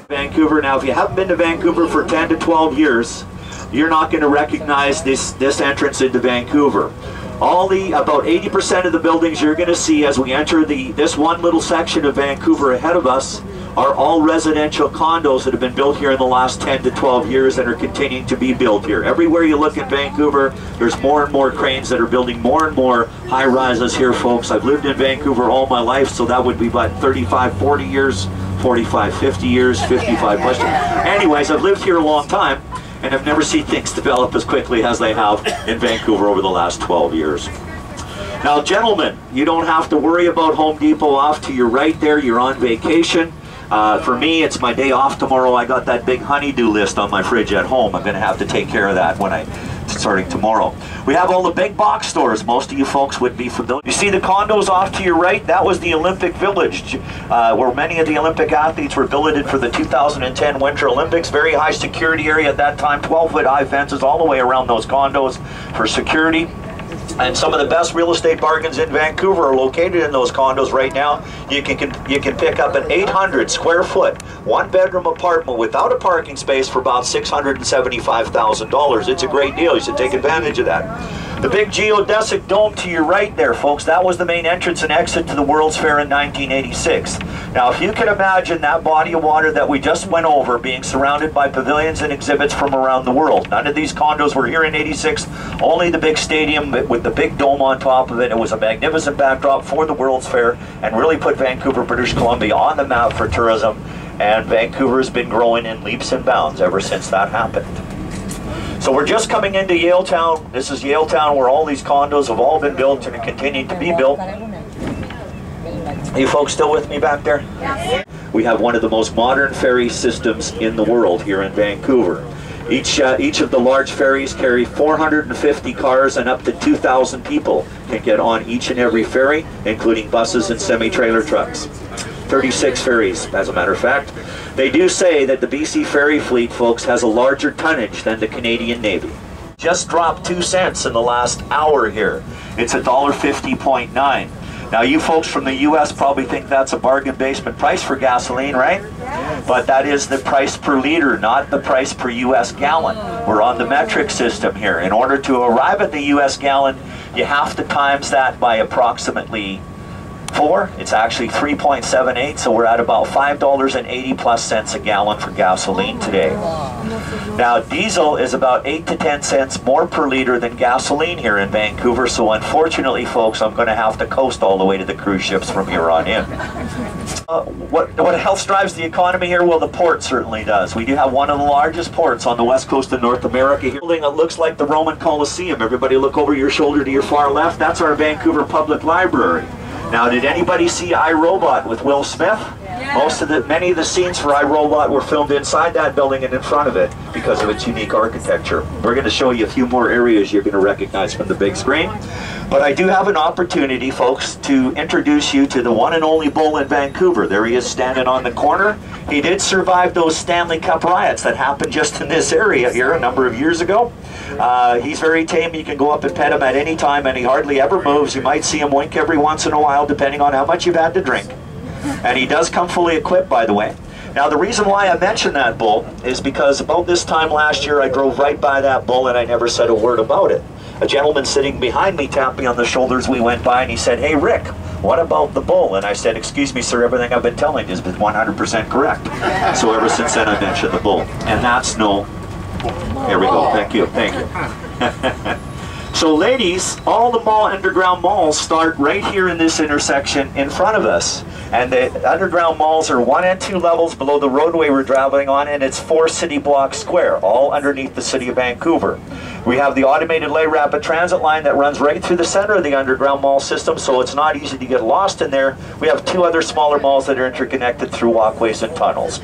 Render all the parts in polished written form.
Vancouver. Now, if you haven't been to Vancouver for 10 to 12 years, you're not going to recognize this entrance into Vancouver. About 80% of the buildings you're going to see as we enter this one little section of Vancouver ahead of us are all residential condos that have been built here in the last 10 to 12 years and are continuing to be built here. Everywhere you look in Vancouver, there's more and more cranes that are building more and more high-rises here, folks. I've lived in Vancouver all my life, so that would be about 35, 40 years, 45, 50 years, 55 plus. Anyways, I've lived here a long time, and I've never seen things develop as quickly as they have in Vancouver over the last 12 years. Now, gentlemen, you don't have to worry about Home Depot off to your right there. You're on vacation. For me, it's my day off tomorrow. I got that big honeydew list on my fridge at home. I'm going to have to take care of that starting tomorrow. We have all the big box stores. Most of you folks would be familiar. You see the condos off to your right? That was the Olympic Village, where many of the Olympic athletes were billeted for the 2010 Winter Olympics. Very high security area at that time, 12-foot high fences all the way around those condos for security. And some of the best real estate bargains in Vancouver are located in those condos right now. You can pick up an 800 square foot, one-bedroom apartment without a parking space for about $675,000. It's a great deal. You should take advantage of that. The big geodesic dome to your right there, folks, that was the main entrance and exit to the World's Fair in 1986. Now, if you can imagine that body of water that we just went over being surrounded by pavilions and exhibits from around the world. None of these condos were here in '86, only the big stadium with the big dome on top of it. It was a magnificent backdrop for the World's Fair and really put Vancouver, British Columbia on the map for tourism. And Vancouver has been growing in leaps and bounds ever since that happened. So we're just coming into Yaletown. This is Yaletown, where all these condos have all been built and are continuing to be built. Are you folks still with me back there? Yes. We have one of the most modern ferry systems in the world here in Vancouver. Each of the large ferries carry 450 cars, and up to 2,000 people can get on each and every ferry, including buses and semi-trailer trucks. 36 ferries, as a matter of fact. They do say that the BC ferry fleet, folks, has a larger tonnage than the Canadian Navy. Just dropped 2 cents in the last hour here. It's $1.50.9. Now, you folks from the U.S. probably think that's a bargain basement price for gasoline, right? Yes. But that is the price per liter, not the price per U.S. gallon. We're on the metric system here. In order to arrive at the U.S. gallon, you have to times that by approximately 4. It's actually 3.78, so we're at about $5.80 plus cents a gallon for gasoline today. Now, diesel is about 8 to 10 cents more per liter than gasoline here in Vancouver, so unfortunately, folks, I'm going to have to coast all the way to the cruise ships from here on in. What else drives the economy here? Well, the port certainly does. We do have one of the largest ports on the west coast of North America here. Building that looks like the Roman Colosseum. Everybody look over your shoulder to your far left. That's our Vancouver Public Library. Now, did anybody see iRobot with Will Smith? Yeah. Many of the scenes for iRobot were filmed inside that building and in front of it because of its unique architecture. We're going to show you a few more areas you're going to recognize from the big screen. But I do have an opportunity, folks, to introduce you to the one and only bull in Vancouver. There he is standing on the corner. He did survive those Stanley Cup riots that happened just in this area here a number of years ago. He's very tame. You can go up and pet him at any time, and he hardly ever moves. You might see him wink every once in a while, depending on how much you've had to drink. And he does come fully equipped, by the way. Now, the reason why I mentioned that bull is because about this time last year, I drove right by that bull, and I never said a word about it. A gentleman sitting behind me tapped me on the shoulders. We went by, and he said, "Hey, Rick, what about the bull?" And I said, "Excuse me, sir, everything I've been telling you has been 100% correct." So ever since then, I mentioned the bull. And that's no... Here we go. Thank you. Thank you. So, ladies, all the underground malls start right here in this intersection in front of us. And the underground malls are 1 and 2 levels below the roadway we're traveling on, and it's 4 city blocks square, all underneath the city of Vancouver. We have the automated light rapid transit line that runs right through the center of the underground mall system, so it's not easy to get lost in there. We have 2 other smaller malls that are interconnected through walkways and tunnels.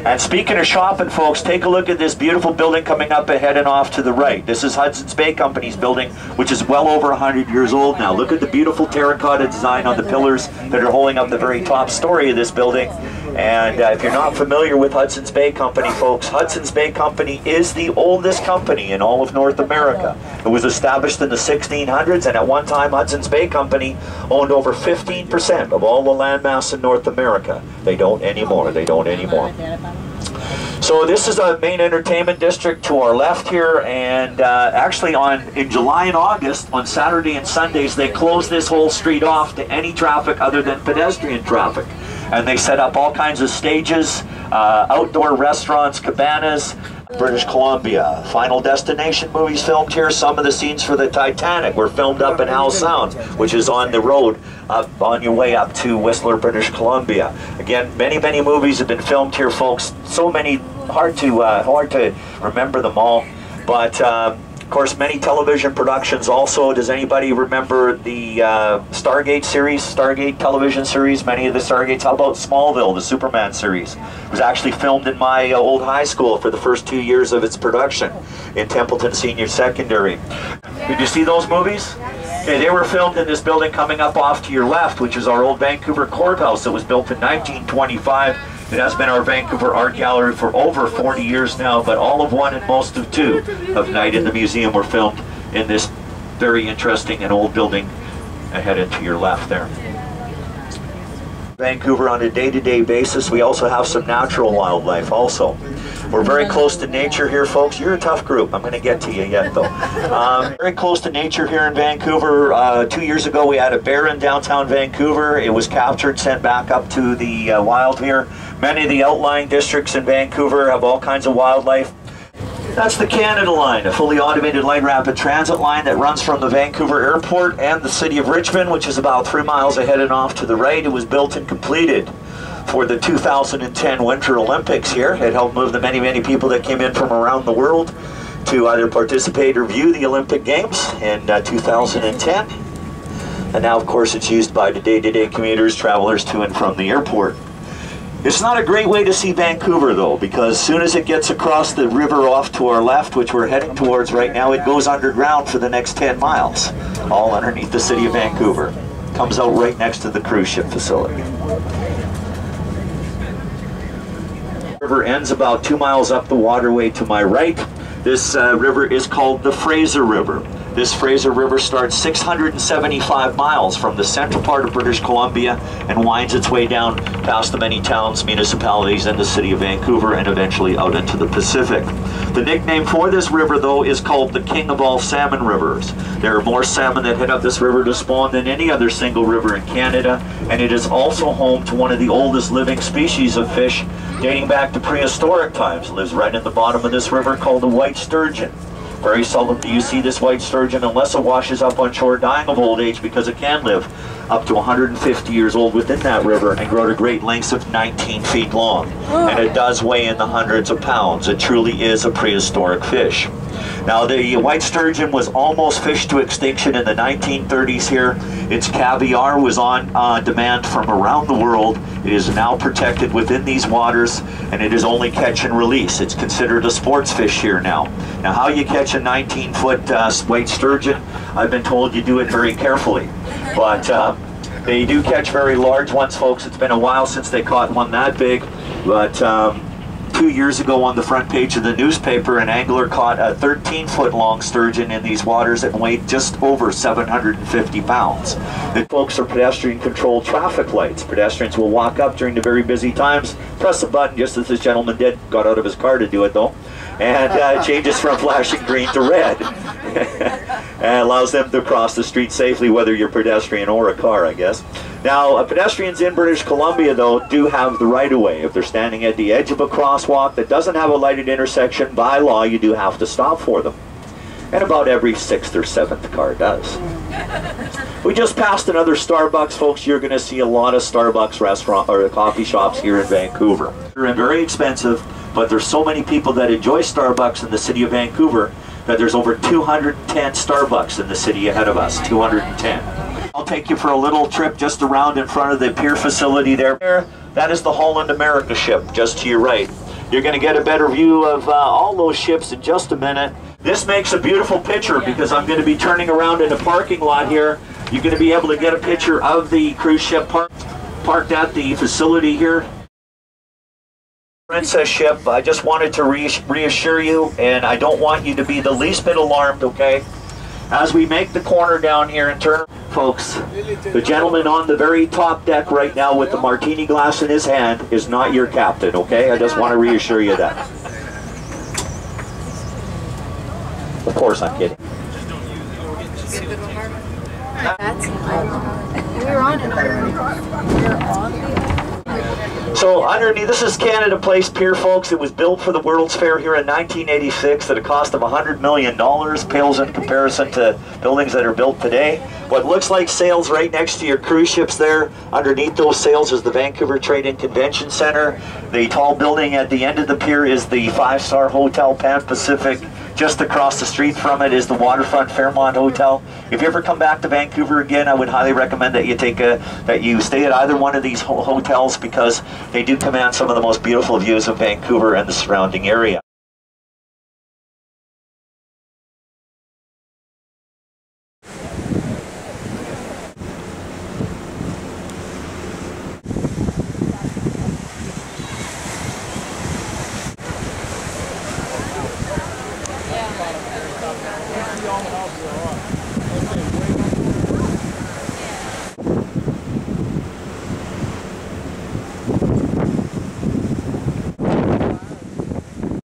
And speaking of shopping, folks, take a look at this beautiful building coming up ahead and off to the right. This is Hudson's Bay Company's building, which is well over 100 years old now. Look at the beautiful terracotta design on the pillars that are holding up the very top story of this building. And if you're not familiar with Hudson's Bay Company, folks, Hudson's Bay Company is the oldest company in all of North America. It was established in the 1600s, and at one time Hudson's Bay Company owned over 15% of all the landmass in North America. They don't anymore. They don't anymore. So this is a main entertainment district to our left here, and actually in July and August, on Saturday and Sundays, they close this whole street off to any traffic other than pedestrian traffic. And they set up all kinds of stages, outdoor restaurants, cabanas. British Columbia. Final Destination movies filmed here. Some of the scenes for the Titanic were filmed up in Howe Sound, which is on the road up on your way up to Whistler, British Columbia. Again, many movies have been filmed here, folks. So many, hard to remember them all. But of course, many television productions also. Does anybody remember the Stargate series, Stargate television series? Many of the Stargates. How about Smallville, the Superman series? It was actually filmed in my old high school for the first 2 years of its production in Templeton Senior Secondary. Did you see those movies? Okay, they were filmed in this building coming up off to your left, which is our old Vancouver Courthouse that was built in 1925. It has been our Vancouver Art Gallery for over 40 years now, but all of one and most of two of Night in the Museum were filmed in this very interesting and old building ahead and to your left there. Vancouver on a day-to-day basis. We also have some natural wildlife also. We're very close to nature here, folks. You're a tough group. I'm going to get to you yet, though. Very close to nature here in Vancouver. 2 years ago, we had a bear in downtown Vancouver. It was captured, sent back up to the wild here. Many of the outlying districts in Vancouver have all kinds of wildlife. That's the Canada Line, a fully automated light rapid transit line that runs from the Vancouver Airport and the city of Richmond, which is about 3 miles ahead and off to the right. It was built and completed for the 2010 Winter Olympics here. It helped move the many people that came in from around the world to either participate or view the Olympic Games in 2010. And now, of course, it's used by the day-to-day commuters, travelers to and from the airport. It's not a great way to see Vancouver, though, because as soon as it gets across the river off to our left, which we're heading towards right now, it goes underground for the next 10 miles, all underneath the city of Vancouver. Comes out right next to the cruise ship facility. The river ends about 2 miles up the waterway to my right. This river is called the Fraser River. This Fraser River starts 675 miles from the central part of British Columbia and winds its way down past the many towns, municipalities, and the city of Vancouver, and eventually out into the Pacific. The nickname for this river, though, is called the King of all salmon rivers. There are more salmon that head up this river to spawn than any other single river in Canada, and it is also home to one of the oldest living species of fish dating back to prehistoric times. It lives right in the bottom of this river, called the White Sturgeon. Very seldom do you see this white sturgeon unless it washes up on shore dying of old age, because it can live up to 150 years old within that river and grow to great lengths of 19 feet long. And it does weigh in the hundreds of pounds. It truly is a prehistoric fish. Now, the white sturgeon was almost fished to extinction in the 1930s here. Its caviar was on demand from around the world. It is now protected within these waters, and it is only catch and release. It's considered a sports fish here now. Now, how you catch a 19-foot white sturgeon, I've been told you do it very carefully. But they do catch very large ones, folks. It's been a while since they caught one that big, but 2 years ago on the front page of the newspaper, an angler caught a 13-foot long sturgeon in these waters that weighed just over 750 pounds. The folks are pedestrian-controlled traffic lights. Pedestrians will walk up during the very busy times, press a button, just as this gentleman did, got out of his car to do it though, and it changes from flashing green to red. And allows them to cross the street safely, whether you're a pedestrian or a car, I guess. Now, pedestrians in British Columbia, though, do have the right-of-way. If they're standing at the edge of a crosswalk that doesn't have a lighted intersection, by law, you do have to stop for them. And about every 6th or 7th car does. We just passed another Starbucks, folks. You're going to see a lot of Starbucks restaurant or coffee shops here in Vancouver. They're very expensive, but there's so many people that enjoy Starbucks in the city of Vancouver that there's over 210 Starbucks in the city ahead of us, 210. I'll take you for a little trip just around in front of the Pier facility there. That is the Holland America ship, just to your right. You're going to get a better view of all those ships in just a minute. This makes a beautiful picture because I'm going to be turning around in the parking lot here. You're going to be able to get a picture of the cruise ship parked at the facility here. Princess ship. I just wanted to reassure you, and I don't want you to be the least bit alarmed, okay? As we make the corner down here and turn, folks, the gentleman on the very top deck right now with the martini glass in his hand is not your captain, okay? I just want to reassure you that. Of course I'm kidding. We're on it already. We're on it. So underneath, this is Canada Place Pier, folks. It was built for the World's Fair here in 1986 at a cost of $100 million. Pales in comparison to buildings that are built today. What looks like sails right next to your cruise ships there, underneath those sails is the Vancouver Trade and Convention Center. The tall building at the end of the pier is the 5-star Hotel Pan Pacific. Just across the street from it is the Waterfront Fairmont Hotel. If you ever come back to Vancouver again, I would highly recommend that you stay at either one of these hotels, because they do command some of the most beautiful views of Vancouver and the surrounding area. Yeah.